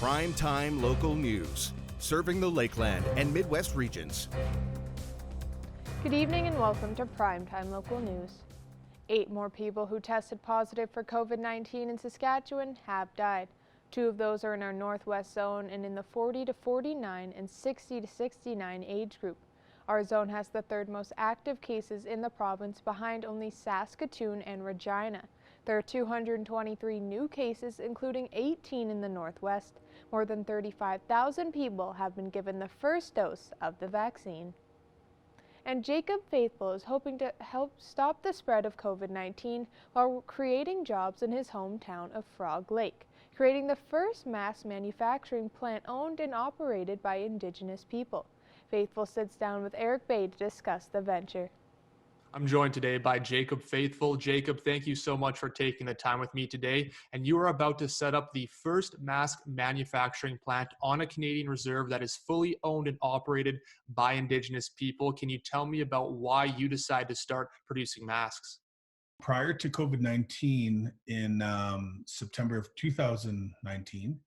Primetime local news, serving the Lakeland and Midwest regions. Good evening and welcome to Primetime Local News. 8 more people who tested positive for COVID-19 in Saskatchewan have died. 2 of those are in our northwest zone and in the 40 to 49 and 60 to 69 age group. Our zone has the 3rd most active cases in the province, behind only Saskatoon and Regina. There are 223 new cases, including 18 in the northwest. More than 35,000 people have been given the first dose of the vaccine. And Jacob Faithful is hoping to help stop the spread of COVID-19 while creating jobs in his hometown of Frog Lake, creating the first mass manufacturing plant owned and operated by Indigenous people. Faithful sits down with Eric Bay to discuss the venture. I'm joined today by Jacob Faithful. Jacob, thank you so much for taking the time with me today. And you are about to set up the first mask manufacturing plant on a Canadian reserve that is fully owned and operated by Indigenous people. Can you tell me about why you decided to start producing masks? Prior to COVID-19 in September of 2019,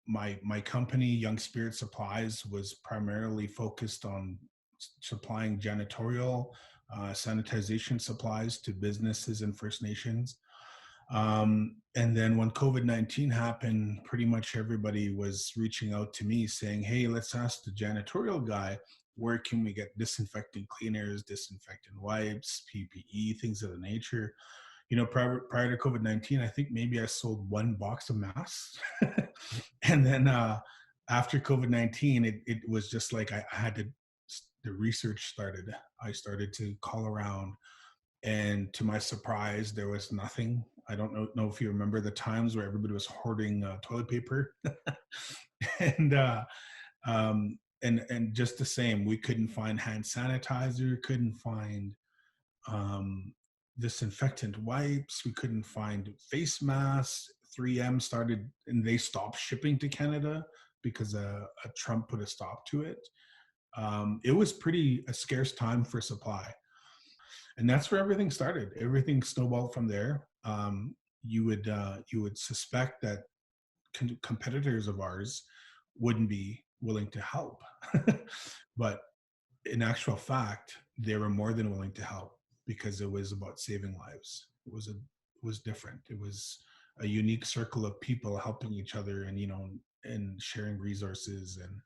my company, Young Spirit Supplies, was primarily focused on supplying janitorial, sanitization supplies to businesses and First Nations. And then when COVID-19 happened, pretty much everybody was reaching out to me saying, hey, let's ask the janitorial guy, where can we get disinfectant cleaners, disinfectant wipes, PPE, things of the nature. You know, prior to COVID-19, I think maybe I sold 1 box of masks. And then after COVID-19, it was just like I had to, the research started. I started to call around, and to my surprise, there was nothing. I don't know if you remember the times where everybody was hoarding toilet paper. and just the same, we couldn't find hand sanitizer, couldn't find disinfectant wipes, we couldn't find face masks. 3M started, and they stopped shipping to Canada because Trump put a stop to it. It was a scarce time for supply. And that's where everything started. Everything snowballed from there. You would suspect that competitors of ours wouldn't be willing to help. But in actual fact, they were more than willing to help, because it was about saving lives. It was different. It was a unique circle of people helping each other and sharing resources. And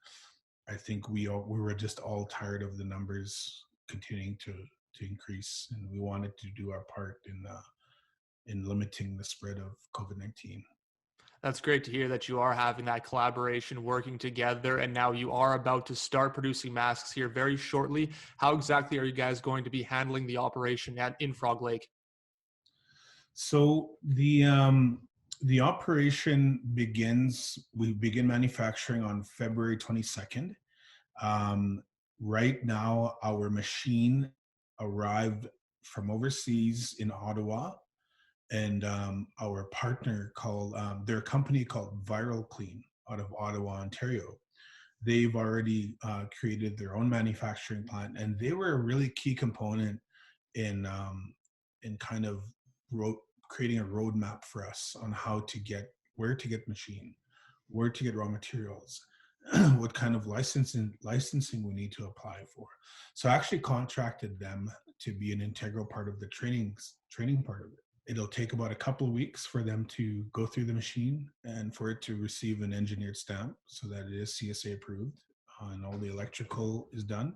I think we were just all tired of the numbers continuing to increase, and we wanted to do our part in limiting the spread of COVID-19. That's great to hear that you are having that collaboration, working together, and now you are about to start producing masks here very shortly. How exactly are you guys going to be handling the operation in Frog Lake? So the operation we begin manufacturing on February 22nd. Right now, our machine arrived from overseas in Ottawa, and our partner their company called Viral Clean out of Ottawa, Ontario. They've already created their own manufacturing plant, and they were a really key component in kind of creating a roadmap for us on where to get machine, where to get raw materials, what kind of licensing we need to apply for. So I actually contracted them to be an integral part of the training part of it. It'll take about a couple of weeks for them to go through the machine and for it to receive an engineered stamp so that it is CSA approved and all the electrical is done.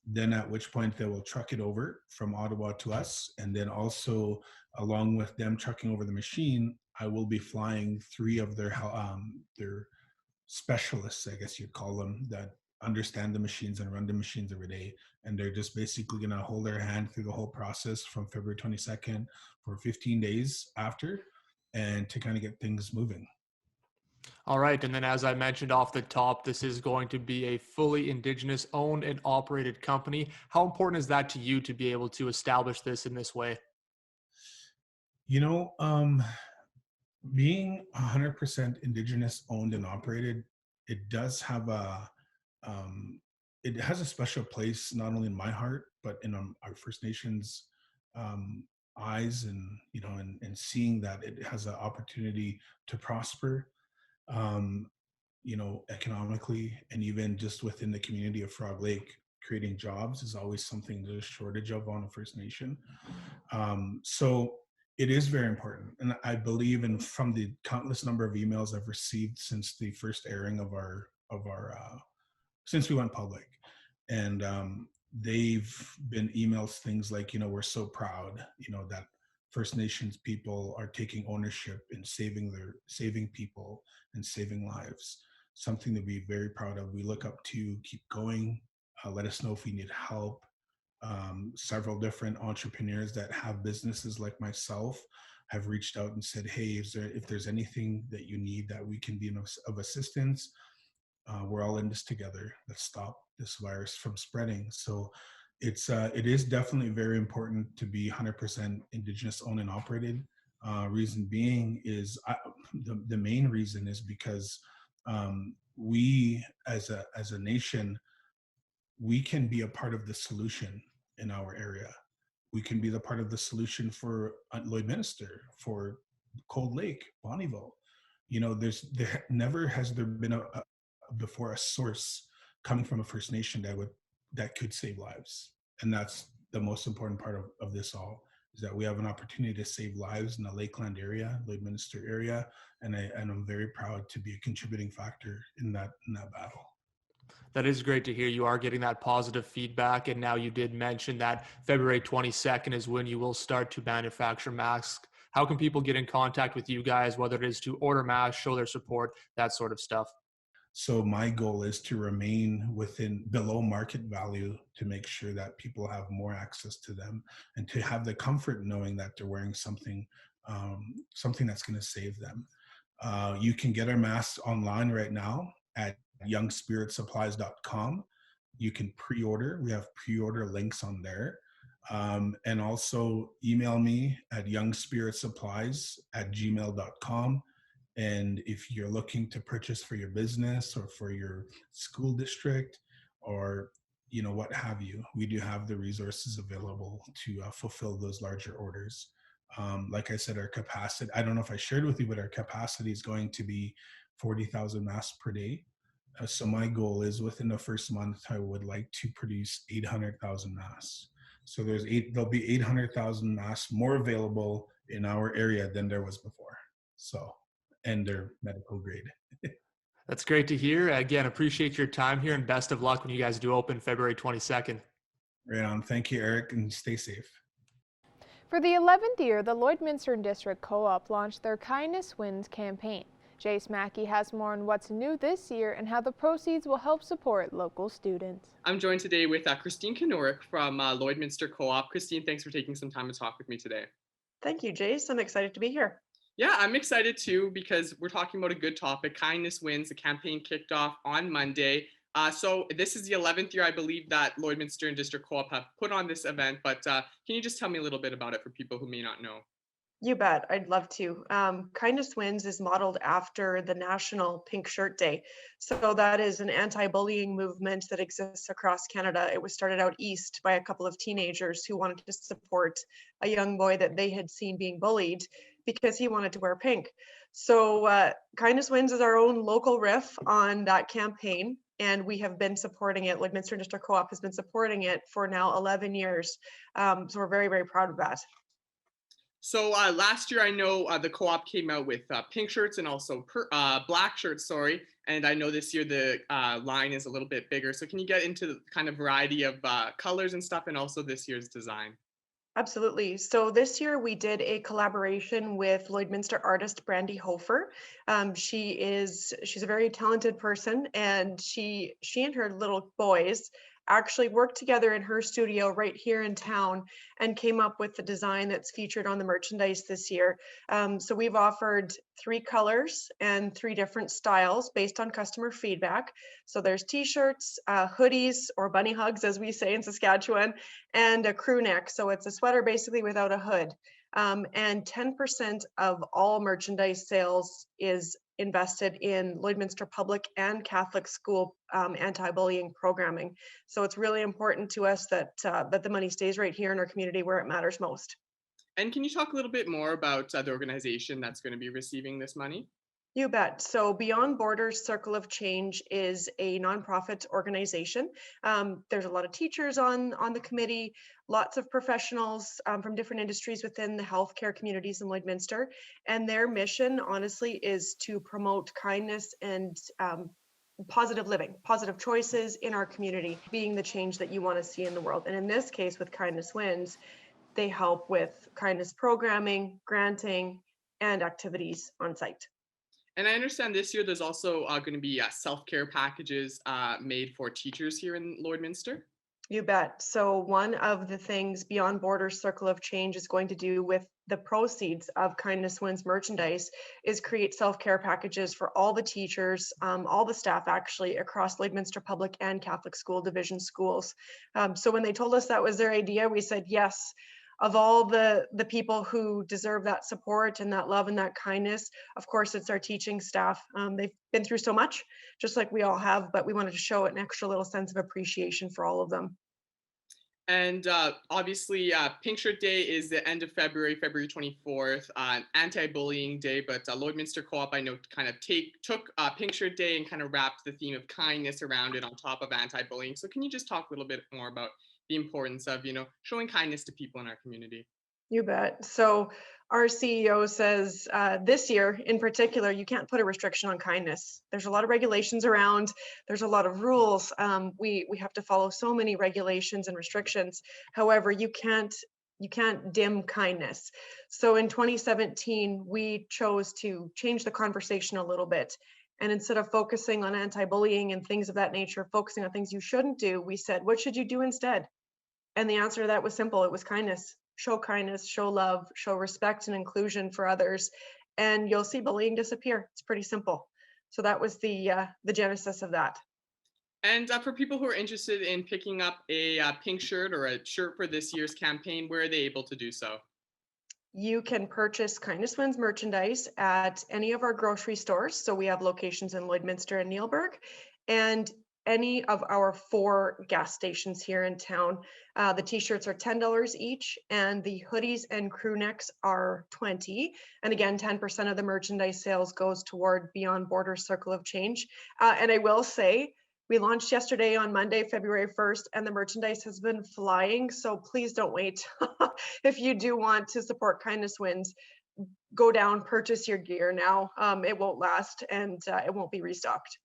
Then at which point they will truck it over from Ottawa to us. And then also, along with them trucking over the machine, I will be flying 3 of their specialists, I guess you'd call them, that understand the machines and run the machines every day. And they're just basically going to hold their hand through the whole process from February 22nd for 15 days after, and to kind of get things moving. All right. And then, as I mentioned off the top, this is going to be a fully Indigenous owned and operated company. How important is that to you to be able to establish this in this way? Being 100% Indigenous owned and operated, it does have it has a special place, not only in my heart, but in our First Nations eyes, and and seeing that it has an opportunity to prosper, um, economically, and even just within the community of Frog Lake, creating jobs is always something there's a shortage of on a First Nation. So it is very important, and I believe, and from the countless number of emails I've received since the first airing of our since we went public, and they've been emails things like, we're so proud, that First Nations people are taking ownership in saving people and saving lives. Something to be very proud of. We look up to. Keep going. Let us know if we need help. Several different entrepreneurs that have businesses like myself have reached out and said, hey, if there's anything that you need that we can be of assistance, we're all in this together. Let's stop this virus from spreading. So it is definitely very important to be 100% Indigenous owned and operated. Reason being is the main reason is because we as a nation, we can be a part of the solution in our area. We can be the part of the solution for Lloydminster, for Cold Lake, Bonnyville. There never has there been before a source coming from a First Nation that could save lives, and that's the most important part of this all, is that we have an opportunity to save lives in the Lakeland area, Lloydminster area, and I'm very proud to be a contributing factor in that battle. That is great to hear. You are getting that positive feedback. And now you did mention that February 22nd is when you will start to manufacture masks. How can people get in contact with you guys, whether it is to order masks, show their support, that sort of stuff? So my goal is to remain below market value, to make sure that people have more access to them, and to have the comfort knowing that they're wearing something that's going to save them. You can get our masks online right now at youngspiritsupplies.com. You can pre-order. We have pre-order links on there. And also email me at youngspiritsupplies@gmail.com. And if you're looking to purchase for your business or for your school district, or what have you, we do have the resources available to fulfill those larger orders. Like I said, our capacity, I don't know if I shared with you, but our capacity is going to be 40,000 masks per day. So my goal is, within the first month, I would like to produce 800,000 masks. So there'll be 800,000 masks more available in our area than there was before. So, and they're medical grade. That's great to hear. Again, appreciate your time here, and best of luck when you guys do open February 22nd. Right on. Thank you, Eric, and stay safe. For the 11th year, the Lloydminster District Co-op launched their Kindness Wins campaign. Jace Mackey has more on what's new this year and how the proceeds will help support local students. I'm joined today with Christine Kanurik from Lloydminster Co-op. Christine, thanks for taking some time to talk with me today. Thank you, Jace. I'm excited to be here. Yeah, I'm excited too, because we're talking about a good topic. Kindness Wins. The campaign kicked off on Monday. So this is the 11th year, I believe, that Lloydminster and District Co-op have put on this event. But can you just tell me a little bit about it for people who may not know? You bet. I'd love to. Kindness Wins is modeled after the National Pink Shirt Day. So that is an anti-bullying movement that exists across Canada. It was started out east by a couple of teenagers who wanted to support a young boy that they had seen being bullied because he wanted to wear pink. So Kindness Wins is our own local riff on that campaign, and we have been supporting it. Lloydminster District Co-op has been supporting it for now 11 years. So we're very, very proud of that. So last year, I know the co-op came out with pink shirts and also black shirts, sorry. And I know this year the line is a little bit bigger. So can you get into the kind of variety of colors and stuff, and also this year's design? Absolutely. So this year we did a collaboration with Lloydminster artist Brandy Hofer. She's a very talented person, and she and her little boys actually worked together in her studio right here in town and came up with the design that's featured on the merchandise this year. So we've offered 3 colors and 3 different styles based on customer feedback. So there's t-shirts, hoodies, or bunny hugs, as we say in Saskatchewan, and a crew neck. So it's a sweater basically without a hood. And 10% of all merchandise sales is invested in Lloydminster public and Catholic school anti-bullying programming. So it's really important to us that the money stays right here in our community where it matters most. And can you talk a little bit more about the organization that's going to be receiving this money? You bet. So Beyond Borders Circle of Change is a nonprofit organization. There's a lot of teachers on the committee, lots of professionals from different industries within the healthcare communities in Lloydminster. And their mission, honestly, is to promote kindness and positive living, positive choices in our community, being the change that you want to see in the world. And in this case, with Kindness Wins, they help with kindness programming, granting, and activities on site. And I understand this year there's also going to be self-care packages made for teachers here in Lloydminster. You bet. So one of the things Beyond Borders Circle of Change is going to do with the proceeds of Kindness Wins merchandise is create self-care packages for all the teachers, all the staff actually across Lloydminster Public and Catholic School Division schools. So when they told us that was their idea, we said yes. Of all the people who deserve that support and that love and that kindness, of course, it's our teaching staff. They've been through so much, just like we all have, but we wanted to show an extra little sense of appreciation for all of them. And obviously, Pink Shirt Day is the end of February, February 24th, anti-bullying day, but Lloydminster Co-op, I know, kind of took Pink Shirt Day and kind of wrapped the theme of kindness around it on top of anti-bullying. So can you just talk a little bit more about the importance of, showing kindness to people in our community? You bet. So our CEO says this year in particular, you can't put a restriction on kindness. There's a lot of regulations around. There's a lot of rules. We have to follow so many regulations and restrictions. However, you can't dim kindness. So in 2017, we chose to change the conversation a little bit. And instead of focusing on anti-bullying and things of that nature, focusing on things you shouldn't do, we said, what should you do instead? And the answer to that was simple. It was kindness. Show kindness, show love, show respect and inclusion for others, and you'll see bullying disappear. It's pretty simple. So that was the genesis of that. And for people who are interested in picking up a pink shirt or a shirt for this year's campaign, where are they able to do so? You can purchase Kindness Wins merchandise at any of our grocery stores. So we have locations in Lloydminster and Neilburg, and any of our 4 gas stations here in town. The t-shirts are $10 each, and the hoodies and crew necks are $20. And again, 10% of the merchandise sales goes toward Beyond Borders Circle of Change. And I will say, we launched yesterday on Monday, February 1st, and the merchandise has been flying. So please don't wait. If you do want to support Kindness Wins, go down, purchase your gear now. It won't last, and it won't be restocked.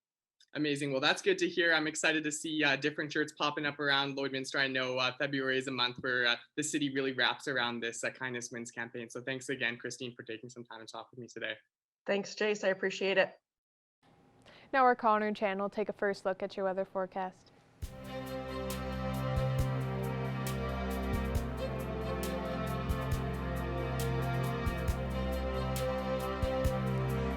Amazing. Well, that's good to hear. I'm excited to see different shirts popping up around Lloydminster. I know February is a month where the city really wraps around this Kindness Wins campaign. So thanks again, Christine, for taking some time to talk with me today. Thanks, Jace. I appreciate it. Now our Connor channel will take a first look at your weather forecast.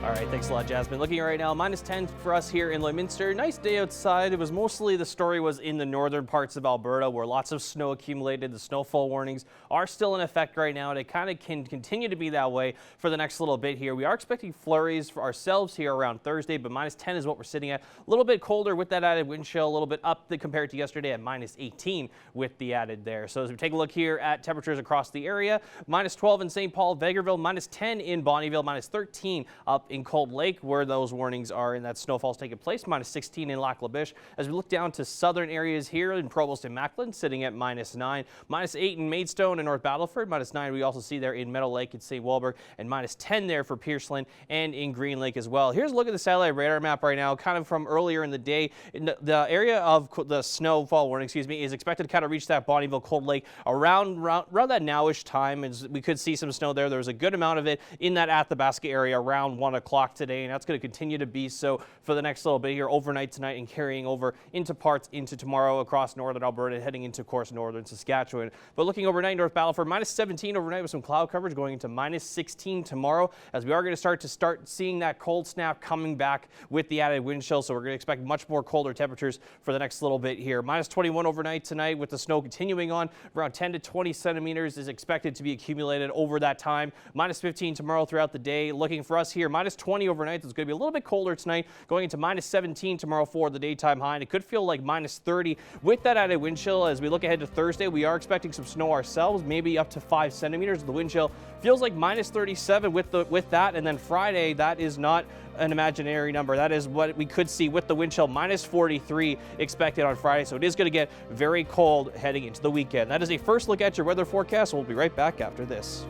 All right, thanks a lot, Jasmine. Looking right now, -10 for us here in Lloydminster. Nice day outside. It was mostly, the story was in the northern parts of Alberta where lots of snow accumulated. The snowfall warnings are still in effect right now, and it kind of can continue to be that way for the next little bit here. We are expecting flurries for ourselves here around Thursday, but -10 is what we're sitting at. A little bit colder with that added wind chill, a little bit up compared to yesterday at -18 with the added there. So as we take a look here at temperatures across the area, -12 in St. Paul, Vegreville, -10 in Bonnyville, -13 up in Cold Lake, where those warnings are and that snowfall's taking place, -16 in Lac La Biche. As we look down to southern areas here in Provost and Macklin, sitting at -9, -8 in Maidstone and North Battleford, -9 we also see there in Meadow Lake and St. Walburg, and -10 there for Pierceland and in Green Lake as well. Here's a look at the satellite radar map right now, kind of from earlier in the day. The area of the snowfall warning, is expected to kind of reach that Bonnyville, Cold Lake around that nowish time, as we could see some snow there. There was a good amount of it in that Athabasca area around 1 o'clock today, and that's going to continue to be so for the next little bit here overnight tonight and carrying over into parts into tomorrow across northern Alberta, heading into, of course, northern Saskatchewan. But looking overnight, North Battleford, -17 overnight with some cloud coverage, going into -16 tomorrow, as we are going to start seeing that cold snap coming back with the added wind chill. So we're going to expect much more colder temperatures for the next little bit here. -21 overnight tonight with the snow continuing on. Around 10 to 20 centimeters is expected to be accumulated over that time. -15 tomorrow throughout the day. Looking for us here, minus 20 overnight. It's going to be a little bit colder tonight, going into minus 17 tomorrow for the daytime high. And it could feel like minus 30 with that added wind chill. As we look ahead to Thursday, we are expecting some snow ourselves, maybe up to 5 centimeters. The wind chill feels like minus 37 with that. And then Friday, that is not an imaginary number. That is what we could see with the wind chill, minus 43 expected on Friday. So it is going to get very cold heading into the weekend. That is a first look at your weather forecast. We'll be right back after this.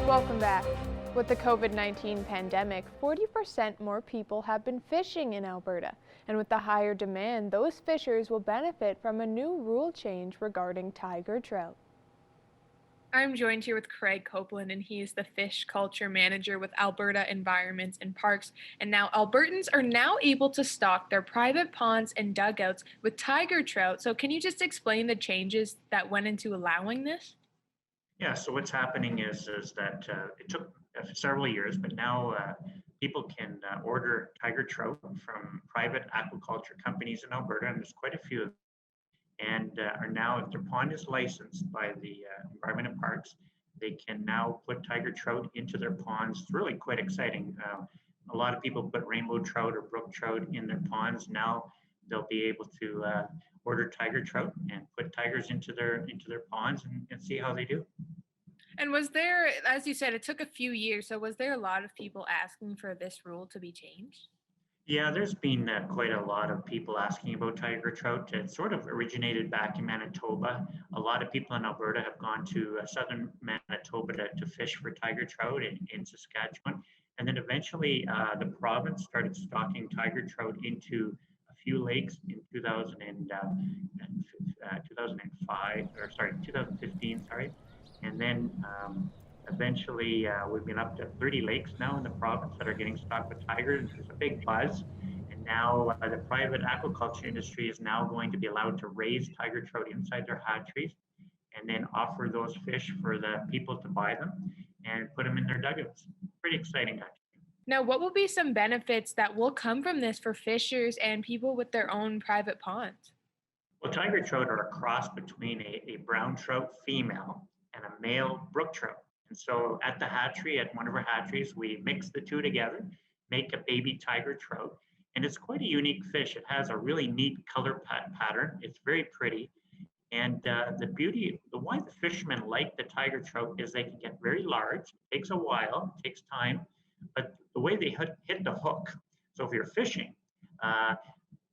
Welcome back. With the COVID-19 pandemic, 40% more people have been fishing in Alberta. And with the higher demand, those fishers will benefit from a new rule change regarding tiger trout. I'm joined here with Craig Copeland, and he is the fish culture manager with Alberta Environments and Parks. And now Albertans are now able to stock their private ponds and dugouts with tiger trout. So can you just explain the changes that went into allowing this? Yeah, so what's happening is that it took several years, but now people can order tiger trout from private aquaculture companies in Alberta, and there's quite a few of them, and are now, if their pond is licensed by the Environment and Parks, they can now put tiger trout into their ponds. It's really quite exciting. A lot of people put rainbow trout or brook trout in their ponds. Now they'll be able to order tiger trout and put tigers into their ponds and see how they do. And was there, as you said, it took a few years, so was there a lot of people asking for this rule to be changed? Yeah, there's been quite a lot of people asking about tiger trout. It sort of originated back in Manitoba. A lot of people in Alberta have gone to southern Manitoba to fish for tiger trout in Saskatchewan. And then eventually the province started stocking tiger trout into a few lakes in 2015, sorry. And then eventually we've been up to 30 lakes now in the province that are getting stocked with tigers. There's a big buzz. And now the private aquaculture industry is now going to be allowed to raise tiger trout inside their hatcheries and then offer those fish for the people to buy them and put them in their dugouts. Pretty exciting, actually. Now, what will be some benefits that will come from this for fishers and people with their own private ponds? Well, tiger trout are a cross between a brown trout female and a male brook trout. And so at the hatchery, at one of our hatcheries, we mix the two together, make a baby tiger trout. And it's quite a unique fish. It has a really neat color pattern. It's very pretty. And why the fishermen like the tiger trout is they can get very large. It takes a while, it takes time, but the way they hit the hook. So if you're fishing,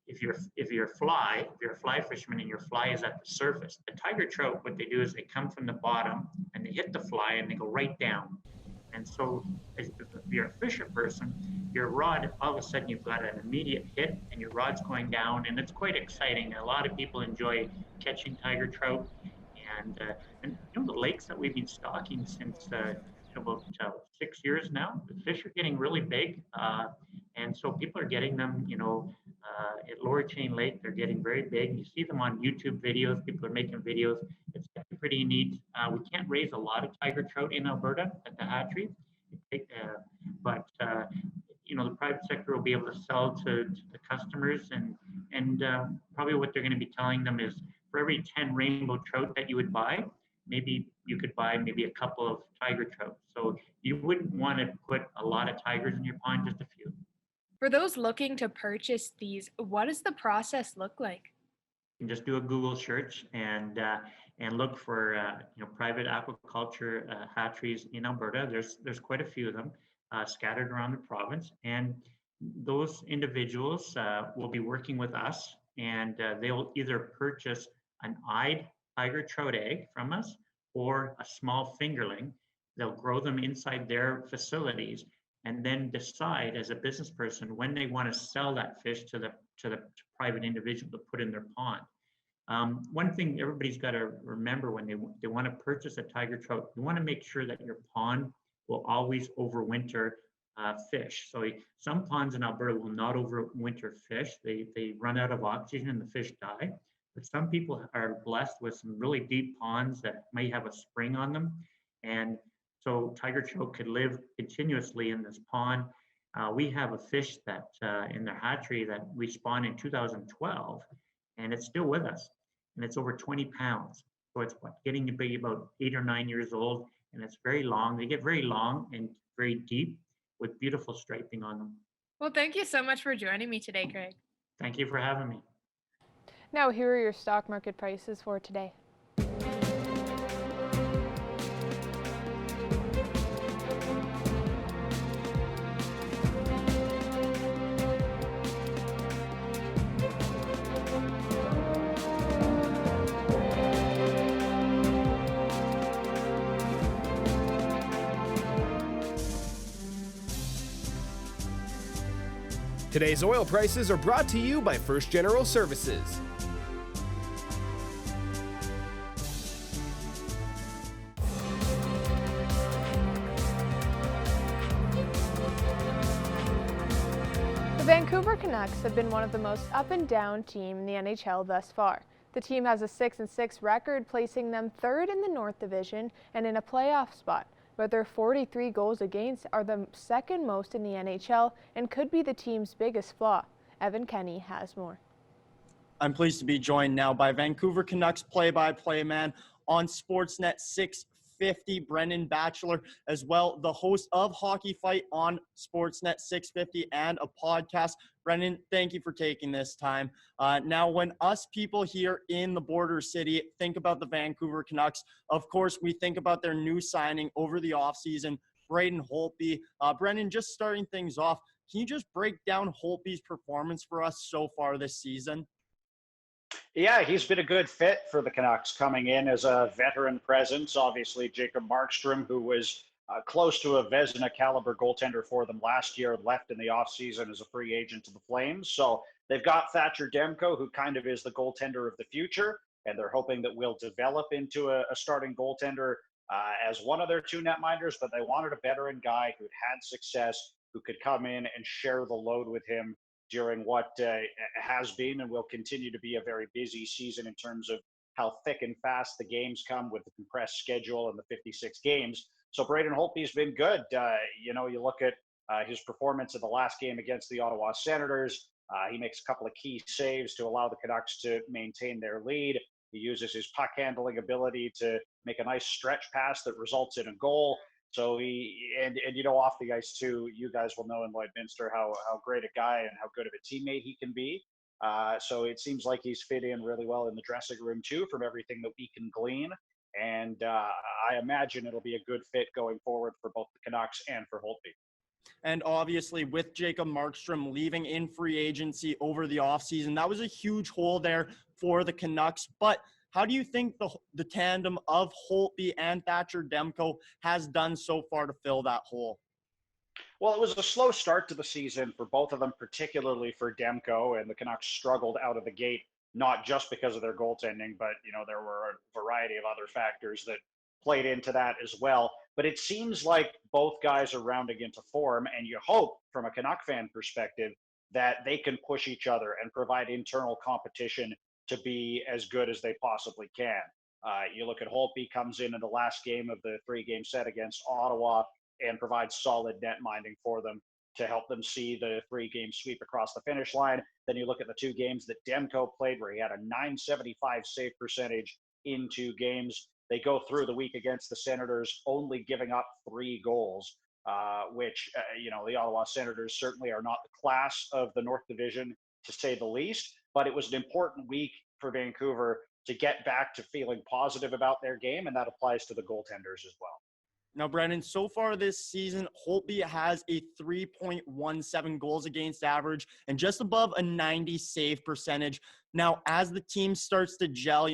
if you're a fly fisherman and your fly is at the surface, the tiger trout, what they do is they come from the bottom and they hit the fly and they go right down. And so if you're a fisher person, your rod, all of a sudden you've got an immediate hit and your rod's going down, and it's quite exciting. A lot of people enjoy catching tiger trout, and the lakes that we've been stocking since about 6 years now, the fish are getting really big, and so people are getting them, at Lower Chain Lake. They're getting very big. You see them on YouTube videos. People are making videos. It's pretty neat. We can't raise a lot of tiger trout in Alberta at the hatchery, but the private sector will be able to sell to the customers, and probably what they're going to be telling them is for every 10 rainbow trout that you would buy, maybe you could buy maybe a couple of tiger trout. So you wouldn't want to put a lot of tigers in your pond, just a few. For those looking to purchase these, what does the process look like? You can just do a Google search and look for private aquaculture hatcheries in Alberta. There's quite a few of them scattered around the province, and those individuals will be working with us, and they'll either purchase an eyed tiger trout egg from us or a small fingerling. They'll grow them inside their facilities and then decide as a business person when they want to sell that fish to the private individual to put in their pond. One thing everybody's got to remember when they want to purchase a tiger trout, you want to make sure that your pond will always overwinter fish. So some ponds in Alberta will not overwinter fish. They run out of oxygen and the fish die. but some people are blessed with some really deep ponds that may have a spring on them. And so tiger trout could live continuously in this pond. We have a fish that in their hatchery that we spawned in 2012, and it's still with us, and it's over 20 pounds. So it's getting to be about 8 or 9 years old, and it's very long. They get very long and very deep with beautiful striping on them. Well, thank you so much for joining me today, Craig. Thank you for having me. Now, here are your stock market prices for today. Today's oil prices are brought to you by First General Services. The Vancouver Canucks have been one of the most up and down team in the NHL thus far. The team has a 6-6 record, placing them third in the North Division and in a playoff spot. But their 43 goals against are the second most in the NHL and could be the team's biggest flaw. Evan Kenny has more. I'm pleased to be joined now by Vancouver Canucks play-by-play man on Sportsnet 650, Brendan Batchelor, as well the host of Hockey Fight on Sportsnet 650 and a podcast. Brendan, thank you for taking this time. Now, when us people here in the border city think about the Vancouver Canucks, of course, we think about their new signing over the offseason, Braden Holtby. Brendan, just starting things off, can you just break down Holtby's performance for us so far this season? Yeah, he's been a good fit for the Canucks coming in as a veteran presence. Obviously, Jacob Markstrom, who was close to a Vezina caliber goaltender for them last year, left in the offseason as a free agent to the Flames. So they've got Thatcher Demko, who kind of is the goaltender of the future, and they're hoping that will develop into a starting goaltender as one of their two netminders, but they wanted a veteran guy who'd had success, who could come in and share the load with him during what has been and will continue to be a very busy season in terms of how thick and fast the games come with the compressed schedule and the 56 games. So Braden Holtby's been good. You look at his performance in the last game against the Ottawa Senators. He makes a couple of key saves to allow the Canucks to maintain their lead. He uses his puck handling ability to make a nice stretch pass that results in a goal. So off the ice too, you guys will know in Lloydminster how great a guy and how good of a teammate he can be. So it seems like he's fit in really well in the dressing room too, from everything that we can glean. And I imagine it'll be a good fit going forward for both the Canucks and for Holtby. And obviously with Jacob Markstrom leaving in free agency over the offseason, that was a huge hole there for the Canucks. But how do you think the tandem of Holtby and Thatcher Demko has done so far to fill that hole? Well, it was a slow start to the season for both of them, particularly for Demko, and the Canucks struggled out of the gate, not just because of their goaltending, but there were a variety of other factors that played into that as well. But it seems like both guys are rounding into form, and you hope from a Canuck fan perspective that they can push each other and provide internal competition to be as good as they possibly can. You look at Holtby, comes in the last game of the 3-game set against Ottawa and provides solid net minding for them to help them see the 3-game sweep across the finish line. Then you look at the 2 games that Demko played where he had a .975 save percentage in 2 games. They go through the week against the Senators, only giving up 3 goals, which, the Ottawa Senators certainly are not the class of the North Division, to say the least. But it was an important week for Vancouver to get back to feeling positive about their game, and that applies to the goaltenders as well. Now, Brendan, so far this season, Holtby has a 3.17 goals against average and just above a 90 save percentage. Now, as the team starts to gel,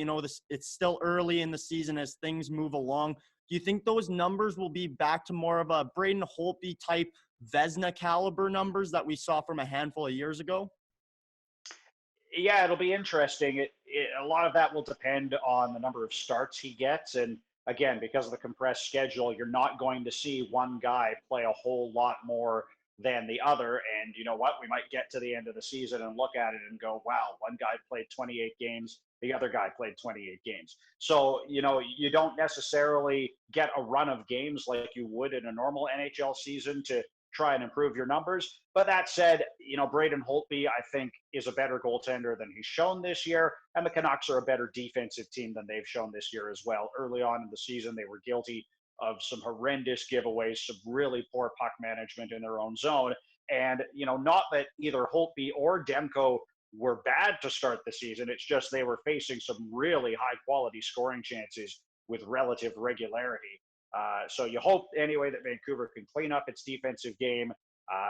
it's still early in the season as things move along. Do you think those numbers will be back to more of a Braden Holtby type Vezina caliber numbers that we saw from a handful of years ago? Yeah, it'll be interesting. A lot of that will depend on the number of starts he gets. And again, because of the compressed schedule, you're not going to see one guy play a whole lot more than the other. And you know what? We might get to the end of the season and look at it and go, wow, one guy played 28 games, the other guy played 28 games. So, you know, you don't necessarily get a run of games like you would in a normal NHL season to try and improve your numbers. But that said, you know, Braden Holtby, I think, is a better goaltender than he's shown this year. And the Canucks are a better defensive team than they've shown this year as well. Early on in the season, they were guilty of some horrendous giveaways, some really poor puck management in their own zone. And, you know, not that either Holtby or Demko were bad to start the season. It's just they were facing some really high quality scoring chances with relative regularity. So you hope anyway that Vancouver can clean up its defensive game.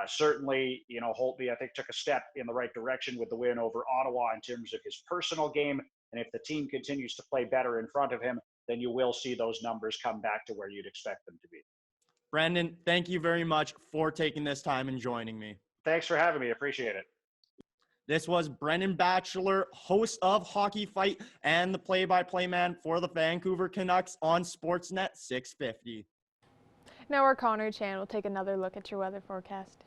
Certainly, you know, Holtby, I think, took a step in the right direction with the win over Ottawa in terms of his personal game. And if the team continues to play better in front of him, then you will see those numbers come back to where you'd expect them to be. Brandon, thank you very much for taking this time and joining me. Thanks for having me. Appreciate it. This was Brendan Batchelor, host of Hockey Fight and the play-by-play man for the Vancouver Canucks on Sportsnet 650. Now our Connor Chan will take another look at your weather forecast.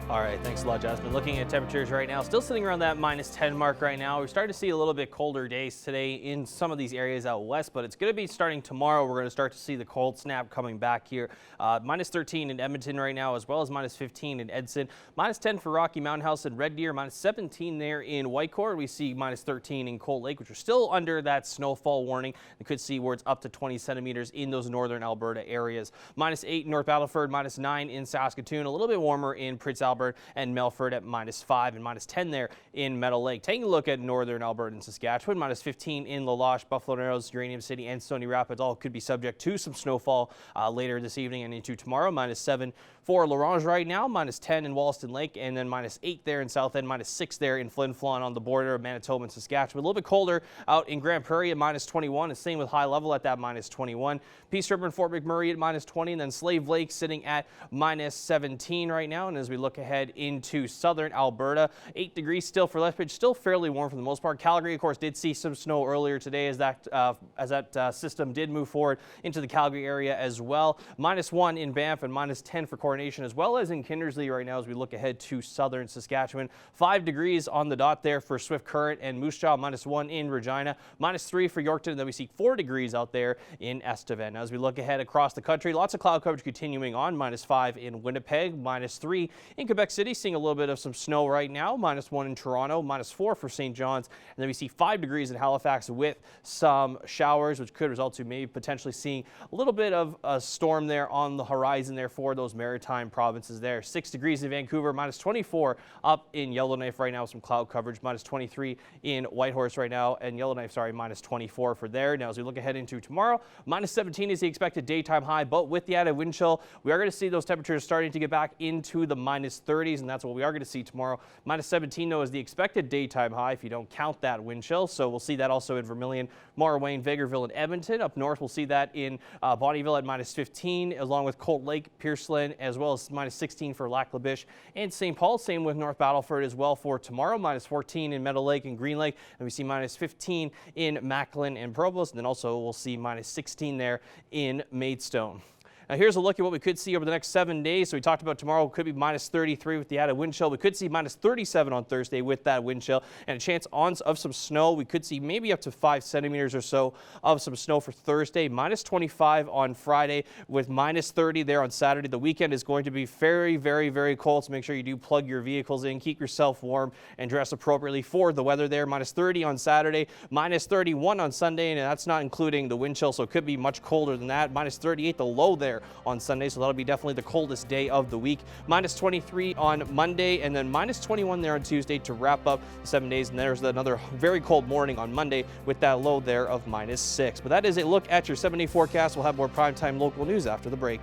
All right, thanks a lot, Jasmine. Looking at temperatures right now, still sitting around that -10 mark right now. We're starting to see a little bit colder days today in some of these areas out west, but it's going to be starting tomorrow. We're going to start to see the cold snap coming back here. -13 in Edmonton right now, as well as -15 in Edson. -10 for Rocky Mountain House and Red Deer. -17 there in Whitecourt. We see -13 in Cold Lake, which are still under that snowfall warning. We could see where it's up to 20 centimeters in those northern Alberta areas. -8 in North Battleford, -9 in Saskatoon. A little bit warmer in Prince Albert and Melfort at -5 and -10 there in Meadow Lake. Taking a look at northern Alberta and Saskatchewan, -15 in La Loche, Buffalo Narrows, Uranium City, and Stony Rapids. All could be subject to some snowfall later this evening and into tomorrow. -7 for L'Orange right now, -10 in Wollaston Lake, and then -8 there in South End, -6 there in Flin Flon on the border of Manitoba and Saskatchewan. A little bit colder out in Grand Prairie at -21, and same with High Level at that -21. Peace River and Fort McMurray at -20, and then Slave Lake sitting at -17 right now. And as we look ahead into southern Alberta, 8 degrees still for Lethbridge, still fairly warm for the most part. Calgary, of course, did see some snow earlier today as that system did move forward into the Calgary area as well. -1 in Banff and -10 for Coronation, as well as in Kindersley right now as we look ahead to southern Saskatchewan. 5 degrees on the dot there for Swift Current and Moose Jaw, -1 in Regina, -3 for Yorkton, and then we see 4 degrees out there in Estevan. Now, as we look ahead across the country, lots of cloud coverage continuing on. -5 in Winnipeg, -3 in Quebec City, seeing a little bit of some snow right now. -1 in Toronto, -4 for St. John's, and then we see 5 degrees in Halifax with some showers, which could result to maybe potentially seeing a little bit of a storm there on the horizon there for those maritime provinces there. 6 degrees in Vancouver, -24 up in Yellowknife right now, some cloud coverage, -23 in Whitehorse right now, and Yellowknife, sorry, -24 for there. Now, as we look ahead into tomorrow, -17 is the expected daytime high, but with the added wind chill, we are going to see those temperatures starting to get back into the -30s, and that's what we are going to see tomorrow. -17, though, is the expected daytime high if you don't count that wind chill, so we'll see that also in Vermilion, Morrowind, Vegreville, and Edmonton. Up north, we'll see that in Bonnyville at -15, along with Colt Lake, Pierceland, as well as -16 for Lac La Biche and St. Paul. Same with North Battleford as well for tomorrow, -14 in Meadow Lake and Green Lake, and we see -15 in Macklin and Provost, and then also we'll see -16 there in Maidstone. Now, here's a look at what we could see over the next 7 days. So we talked about tomorrow could be -33 with the added wind chill. We could see -37 on Thursday with that wind chill and a chance of some snow. We could see maybe up to 5 centimeters or so of some snow for Thursday. -25 on Friday with -30 there on Saturday. The weekend is going to be very, very, very cold. So make sure you do plug your vehicles in, keep yourself warm, and dress appropriately for the weather there. -30 on Saturday, -31 on Sunday, and that's not including the wind chill. So it could be much colder than that. -38 the low there on Sunday, so that'll be definitely the coldest day of the week. -23 on Monday, and then -21 there on Tuesday to wrap up the 7 days. And there's another very cold morning on Monday with that low there of -6. But that is a look at your 7-day forecast. We'll have more primetime local news after the break.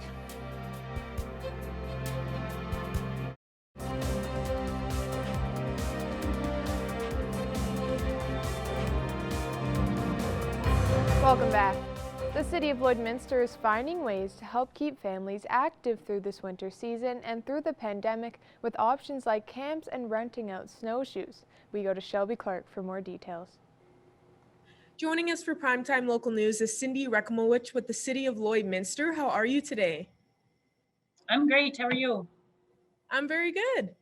Welcome back. The City of Lloydminster is finding ways to help keep families active through this winter season and through the pandemic with options like camps and renting out snowshoes. We go to Shelby Clark for more details. Joining us for Primetime Local News is Cindy Rekimowicz with the City of Lloydminster. How are you today? I'm great. How are you? I'm very good.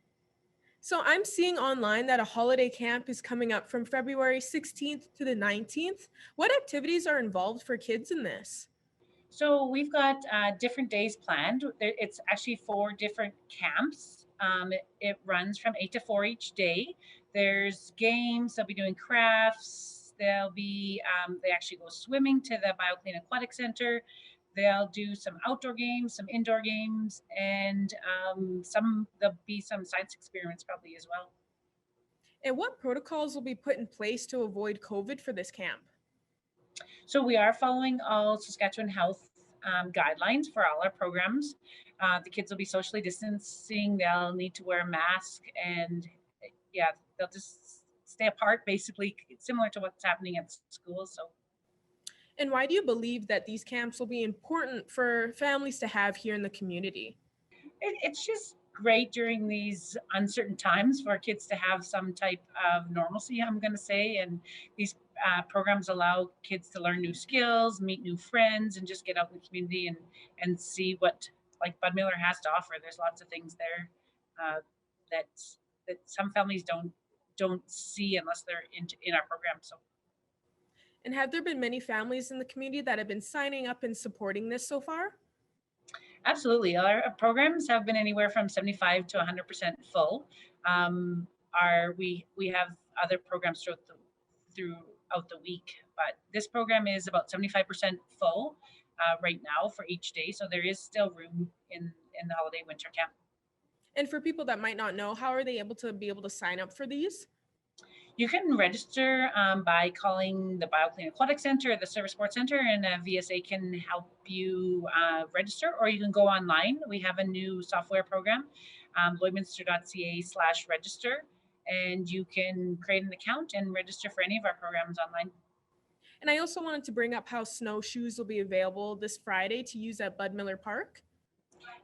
So I'm seeing online that a holiday camp is coming up from February 16th to the 19th. What activities are involved for kids in this? So we've got different days planned. It's actually 4 different camps. It runs from 8 to 4 each day. There's games, they'll be doing crafts, they'll be, they actually go swimming to the BioClean Aquatic Center. They'll do some outdoor games, some indoor games, and there'll be some science experiments probably as well. And what protocols will be put in place to avoid COVID for this camp? So we are following all Saskatchewan health guidelines for all our programs. The kids will be socially distancing. They'll need to wear a mask, and yeah, they'll just stay apart, basically similar to what's happening at school. So. And why do you believe that these camps will be important for families to have here in the community? It's just great during these uncertain times for kids to have some type of normalcy, I'm going to say. And these programs allow kids to learn new skills, meet new friends, and just get out in the community and see what like Bud Miller has to offer. There's lots of things there that some families don't see unless they're in our program. So. And have there been many families in the community that have been signing up and supporting this so far? Absolutely. Our programs have been anywhere from 75 to 100% full. We have other programs throughout the week, but this program is about 75% full right now for each day. So there is still room in the holiday winter camp. And for people that might not know, how are they able to sign up for these? You can register by calling the BioClean Aquatic Center or the Service Sports Center, and VSA can help you register, or you can go online. We have a new software program, lloydminster.ca/register, and you can create an account and register for any of our programs online. And I also wanted to bring up how snowshoes will be available this Friday to use at Bud Miller Park.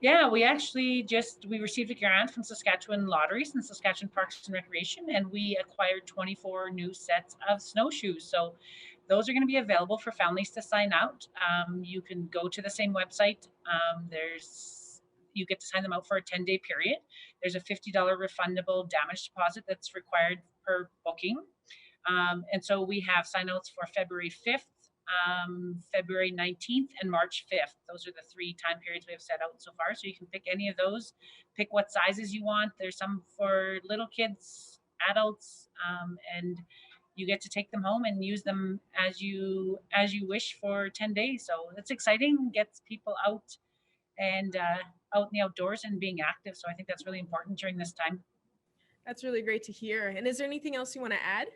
Yeah, we received a grant from Saskatchewan Lotteries and Saskatchewan Parks and Recreation, and we acquired 24 new sets of snowshoes. So those are going to be available for families to sign out. You can go to the same website. You get to sign them out for a 10-day period. There's a $50 refundable damage deposit that's required per booking. And so we have sign-outs for February 5th, February 19th, and March 5th. Those are the 3 time periods we have set out so far. So you can pick any of those, pick what sizes you want. There's some for little kids, adults, and you get to take them home and use them as you wish for 10 days. So it's exciting, gets people out and out in the outdoors and being active. So I think that's really important during this time. That's really great to hear. And is there anything else you want to add?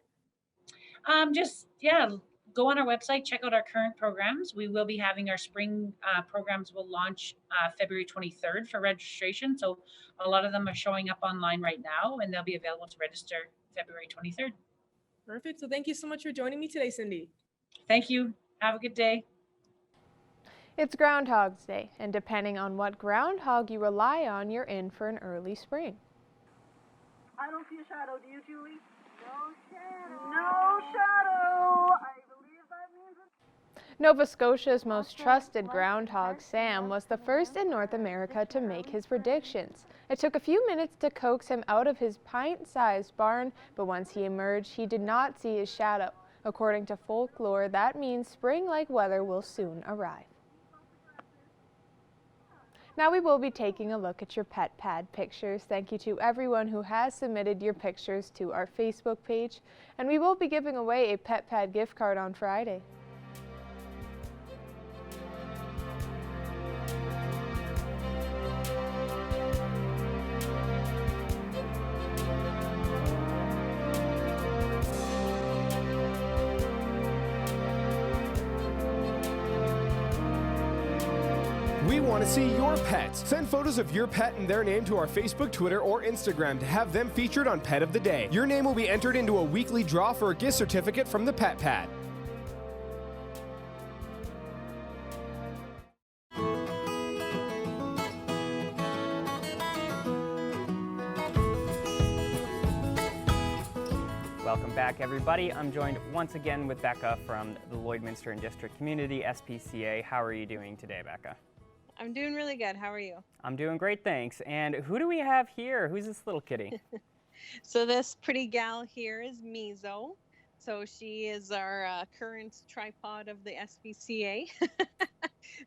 Go on our website, check out our current programs. We will be having our spring programs will launch February 23rd for registration. So a lot of them are showing up online right now, and they'll be available to register February 23rd. Perfect. So thank you so much for joining me today, Cindy. Thank you. Have a good day. It's Groundhog's Day, and depending on what groundhog you rely on, you're in for an early spring. I don't see a shadow. Do you, Julie? No shadow. No shadow. I believe that means Nova Scotia's most trusted groundhog, Sam, was the first in North America to make his predictions. It took a few minutes to coax him out of his pint-sized barn, but once he emerged, he did not see his shadow. According to folklore, that means spring-like weather will soon arrive. Now we will be taking a look at your pet pad pictures. Thank you to everyone who has submitted your pictures to our Facebook page, and we will be giving away a pet pad gift card on Friday. We want to see your pets. Send photos of your pet and their name to our Facebook, Twitter, or Instagram to have them featured on Pet of the Day. Your name will be entered into a weekly draw for a gift certificate from the Pet Pad. everybody. I'm joined once again with Becca from the Lloydminster and District Community, SPCA. How are you doing today, Becca? I'm doing really good. How are you? I'm doing great, thanks. And who do we have here? Who's this little kitty? So this pretty gal here is Mizo. So she is our current tripod of the SPCA.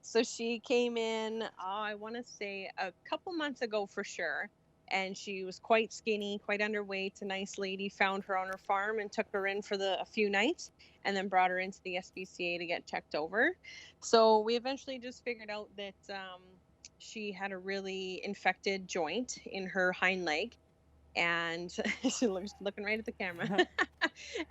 So she came in, I want to say a couple months ago for sure. And she was quite skinny, quite underweight. A nice lady found her on her farm and took her in for a few nights and then brought her into the SPCA to get checked over. So we eventually just figured out that she had a really infected joint in her hind leg. And she looks looking right at the camera.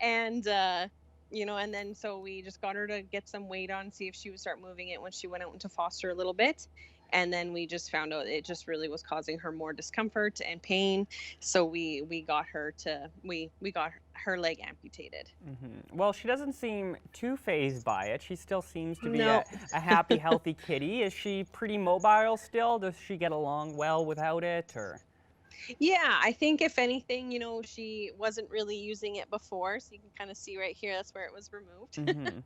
And, and then so we just got her to get some weight on, see if she would start moving it when she went out into foster a little bit. And then we just found out it just really was causing her more discomfort and pain. So we got her her leg amputated. Mm-hmm. Well, she doesn't seem too phased by it. She still seems to be a happy, healthy kitty. Is she pretty mobile still? Does she get along well without it, or? Yeah, I think if anything, she wasn't really using it before. So you can kind of see right here, that's where it was removed. Mm-hmm.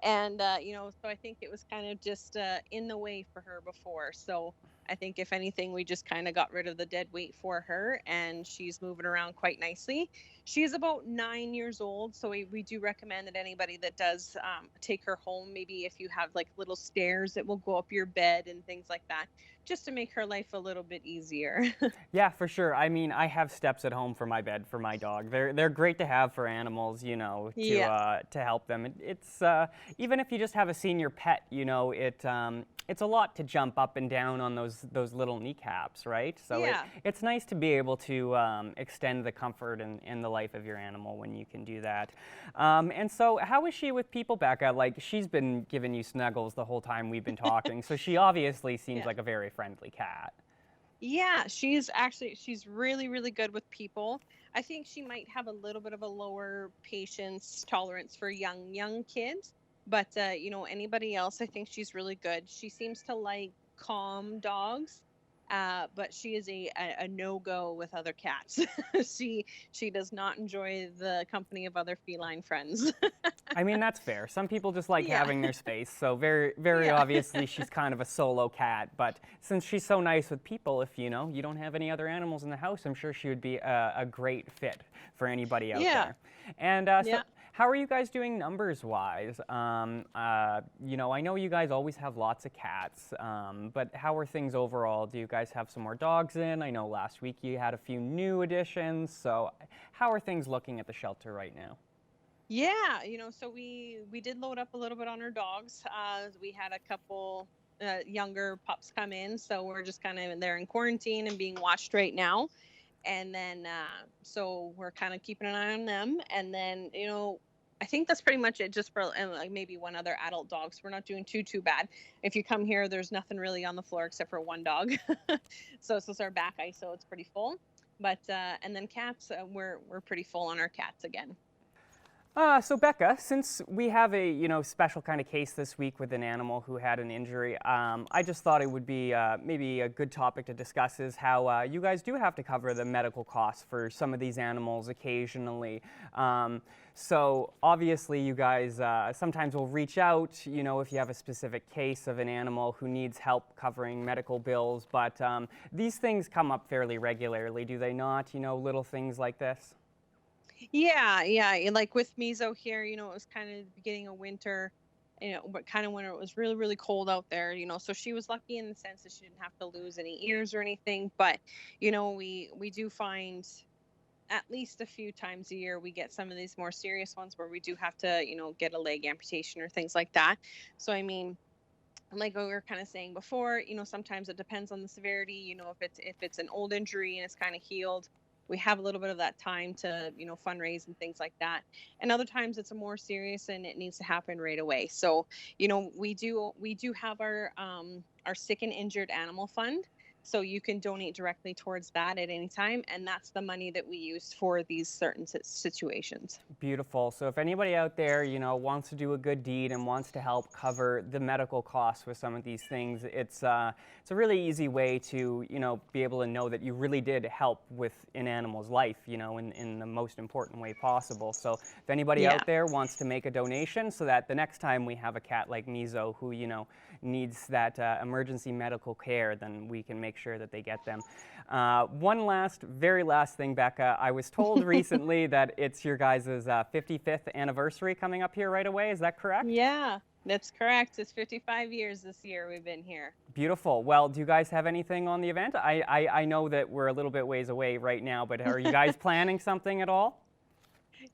And, so I think it was kind of just in the way for her before. So I think if anything, we just kind of got rid of the dead weight for her, and she's moving around quite nicely. She's about 9 years old. So we do recommend that anybody that does take her home, maybe if you have like little stairs that will go up your bed and things like that, just to make her life a little bit easier. Yeah, for sure. I mean, I have steps at home for my bed for my dog. They're great to have for animals, to help them. It's even if you just have a senior pet, it's a lot to jump up and down on those little kneecaps, right? So it's nice to be able to extend the comfort and the life of your animal when you can do that. And so how is she with people, Becca? Like, she's been giving you snuggles the whole time we've been talking, so she obviously seems like a very friendly cat. Yeah, she's really, really good with people. I think she might have a little bit of a lower patience tolerance for young kids. But, anybody else, I think she's really good. She seems to like calm dogs, but she is a no-go with other cats. She does not enjoy the company of other feline friends. I mean, that's fair. Some people just like having their space. So very, very obviously she's kind of a solo cat. But since she's so nice with people, if you don't have any other animals in the house, I'm sure she would be a great fit for anybody out there. And so how are you guys doing numbers-wise? I know you guys always have lots of cats, but how are things overall? Do you guys have some more dogs in? I know last week you had a few new additions. So how are things looking at the shelter right now? Yeah, so we did load up a little bit on our dogs. We had a couple younger pups come in, so we're just kind of there in quarantine and being watched right now. And then, so we're kind of keeping an eye on them. And then, I think that's pretty much it, just for like maybe one other adult dog. So we're not doing too bad. If you come here, there's nothing really on the floor except for one dog. So this is our back ice, so it's pretty full. But and then cats, we're pretty full on our cats again. So Becca, since we have a special kind of case this week with an animal who had an injury, I just thought it would be maybe a good topic to discuss is how you guys do have to cover the medical costs for some of these animals occasionally. So obviously you guys sometimes will reach out, if you have a specific case of an animal who needs help covering medical bills, but these things come up fairly regularly, do they not? Little things like this? Yeah. Like with Mizo here, it was kind of the beginning of winter, but kind of when it was really, really cold out there, so she was lucky in the sense that she didn't have to lose any ears or anything. But, we do find at least a few times a year, we get some of these more serious ones where we do have to, get a leg amputation or things like that. So, I mean, like we were kind of saying before, sometimes it depends on the severity, if it's an old injury and it's kind of healed, we have a little bit of that time to, fundraise and things like that. And other times it's a more serious and it needs to happen right away. So, we do have our sick and injured animal fund. So you can donate directly towards that at any time, and that's the money that we use for these certain situations. Beautiful. So if anybody out there, wants to do a good deed and wants to help cover the medical costs with some of these things, it's a really easy way to, be able to know that you really did help with an animal's life, in the most important way possible. So if anybody out there wants to make a donation so that the next time we have a cat like Mizo who, needs that emergency medical care, then we can make sure that they get them. One very last thing, Becca. I was told recently that it's your guys' 55th anniversary coming up here right away. Is that correct? Yeah, that's correct. It's 55 years this year we've been here. Beautiful. Well, do you guys have anything on the event? I know that we're a little bit ways away right now, but are you guys planning something at all?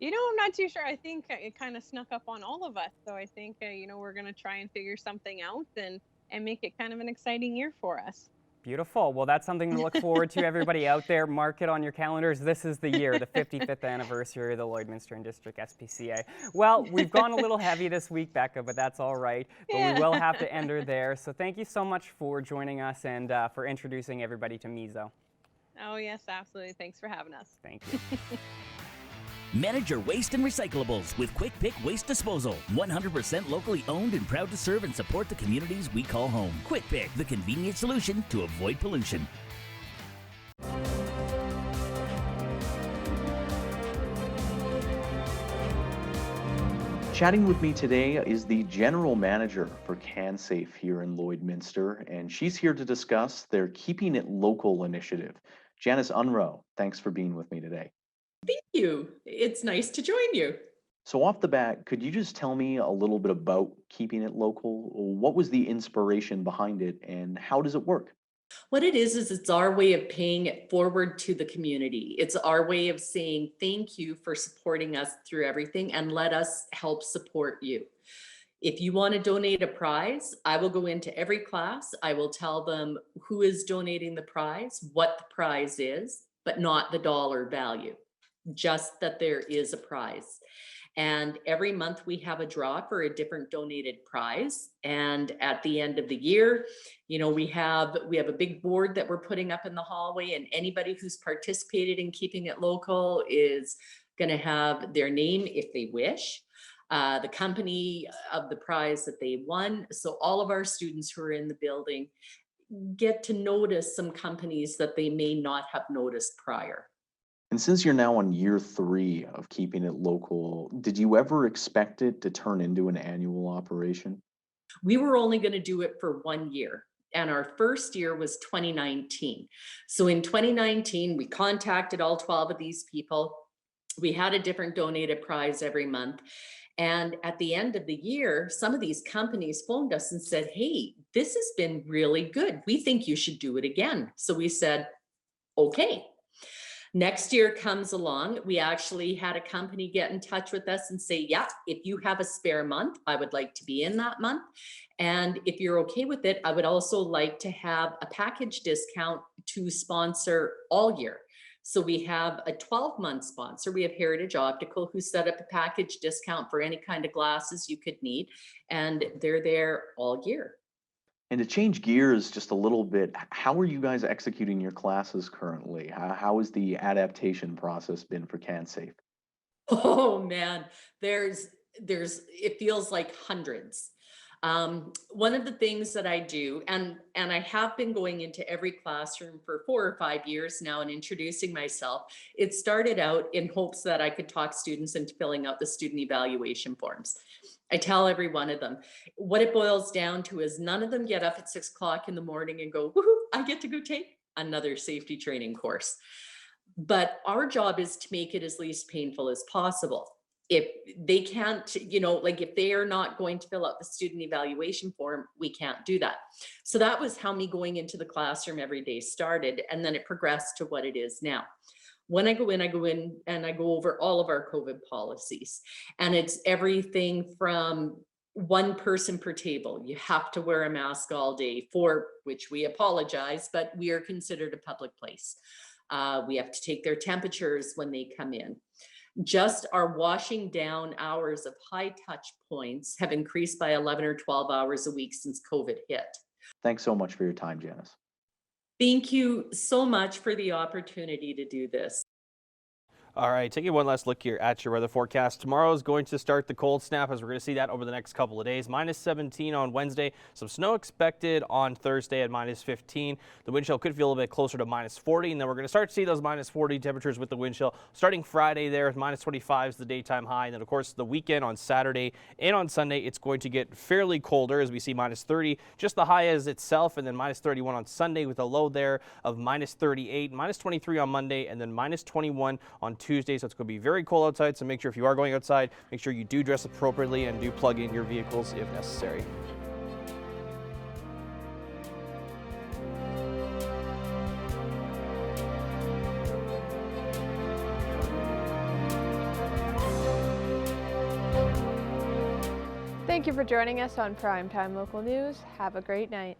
I'm not too sure. I think it kind of snuck up on all of us. So I think, we're going to try and figure something out and make it kind of an exciting year for us. Beautiful. Well, that's something to look forward to. Everybody out there, mark it on your calendars. This is the year, the 55th anniversary of the Lloydminster and District SPCA. Well, we've gone a little heavy this week, Becca, but that's all right. But we will have to end her there. So thank you so much for joining us and for introducing everybody to Mizo. Oh, yes, absolutely. Thanks for having us. Thank you. Manage your waste and recyclables with Quick Pick Waste Disposal. 100% locally owned and proud to serve and support the communities we call home. Quick Pick, the convenient solution to avoid pollution. Chatting with me today is the general manager for CanSafe here in Lloydminster, and she's here to discuss their Keeping It Local initiative. Janice Unruh, thanks for being with me today. Thank you. It's nice to join you. So off the bat, could you just tell me a little bit about Keeping It Local? What was the inspiration behind it and how does it work? What it is it's our way of paying it forward to the community. It's our way of saying thank you for supporting us through everything and let us help support you. If you want to donate a prize, I will go into every class. I will tell them who is donating the prize, what the prize is, but not the dollar value. Just that there is a prize. And every month we have a draw for a different donated prize. And at the end of the year, we have a big board that we're putting up in the hallway, and anybody who's participated in Keeping It Local is going to have their name if they wish, the company of the prize that they won. So all of our students who are in the building get to notice some companies that they may not have noticed prior. And since you're now on year 3 of Keeping It Local, did you ever expect it to turn into an annual operation? We were only going to do it for 1 year. And our first year was 2019. So in 2019, we contacted all 12 of these people. We had a different donated prize every month. And at the end of the year, some of these companies phoned us and said, hey, this has been really good. We think you should do it again. So we said, okay. Next year comes along, we actually had a company get in touch with us and say, yeah, if you have a spare month, I would like to be in that month. And if you're okay with it, I would also like to have a package discount to sponsor all year. So we have a 12-month sponsor. We have Heritage Optical who set up a package discount for any kind of glasses you could need. And they're there all year. And to change gears just a little bit, how are you guys executing your classes currently? How has the adaptation process been for CanSafe? Oh man, it feels like hundreds. One of the things that I do, and I have been going into every classroom for 4 or 5 years now and introducing myself. It started out in hopes that I could talk students into filling out the student evaluation forms. I tell every one of them, what it boils down to is none of them get up at 6 o'clock in the morning and go, woohoo, I get to go take another safety training course. But our job is to make it as least painful as possible. If they can't, if they are not going to fill out the student evaluation form, we can't do that. So that was how me going into the classroom every day started. And then it progressed to what it is now. When I go in and I go over all of our COVID policies, and it's everything from 1 person per table. You have to wear a mask all day, for which we apologize, but we are considered a public place. We have to take their temperatures when they come in. Just our washing down hours of high touch points have increased by 11 or 12 hours a week since COVID hit. Thanks so much for your time, Janice. Thank you so much for the opportunity to do this. All right, taking one last look here at your weather forecast. Tomorrow is going to start the cold snap, as we're going to see that over the next couple of days. Minus 17 on Wednesday. Some snow expected on Thursday at minus 15. The wind chill could feel a little bit closer to minus 40, and then we're going to start to see those minus 40 temperatures with the wind chill starting Friday there. Minus 25 is the daytime high, and then of course the weekend on Saturday and on Sunday it's going to get fairly colder as we see minus 30, just the high as itself, and then minus 31 on Sunday with a low there of minus 38, minus 23 on Monday, and then minus 21 on Tuesday, so it's going to be very cold outside. So make sure if you are going outside, make sure you do dress appropriately and do plug in your vehicles if necessary. Thank you for joining us on Primetime Local News. Have a great night.